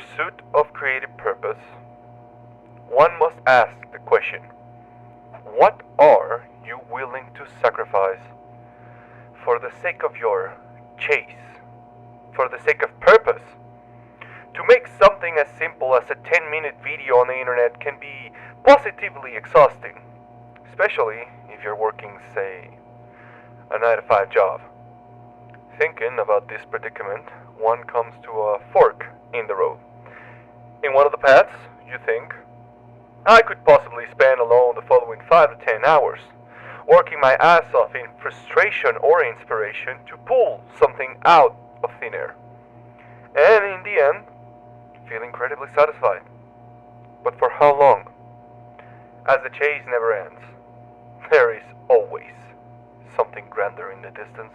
pursuit of creative purpose, one must ask the question, what are you willing to sacrifice for the sake of your chase, for the sake of purpose? To make something as simple as a 10-minute video on the internet can be positively exhausting, especially if you're working, say, a 9 to 5 job. Thinking about this predicament, one comes to a fork in the road. In one of the paths, you think, I could possibly spend alone the following 5 to 10 hours, working my ass off in frustration or inspiration to pull something out of thin air. And in the end, feel incredibly satisfied. But for how long? As the chase never ends, there is always something grander in the distance.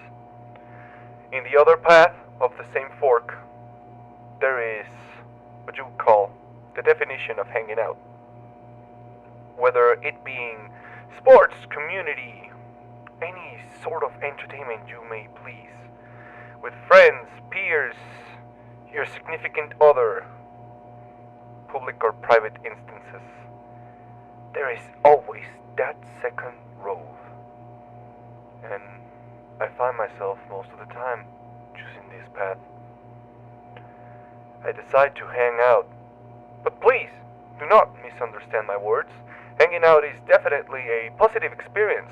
In the other path of the same fork, there is what you would call the definition of hanging out. Whether it being sports, community, any sort of entertainment you may please, with friends, peers, your significant other, public or private instances, there is always that second road. And I find myself most of the time choosing this path. I decide to hang out. But please, do not misunderstand my words. Hanging out is definitely a positive experience.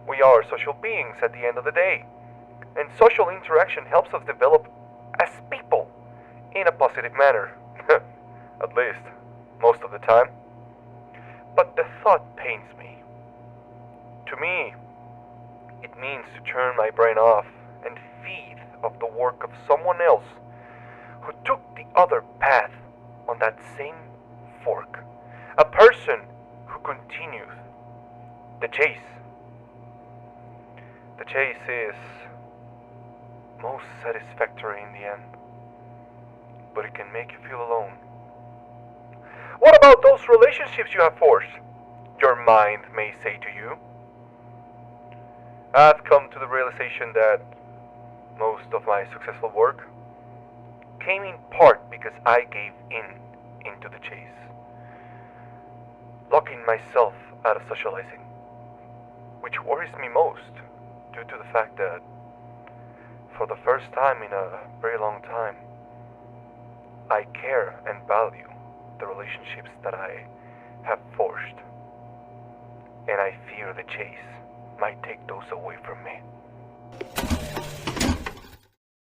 We are social beings at the end of the day. And social interaction helps us develop as people in a positive manner. At least, most of the time. But the thought pains me. To me, it means to turn my brain off and feed off the work of someone else who took the other path on that same fork. A person who continues the chase. The chase is most satisfactory in the end, but it can make you feel alone. What about those relationships you have forced? Your mind may say to you. I've come to the realization that most of my successful work came in part because I gave into the chase, locking myself out of socializing, which worries me most due to the fact that for the first time in a very long time, I care and value the relationships that I have forged, and I fear the chase might take those away from me.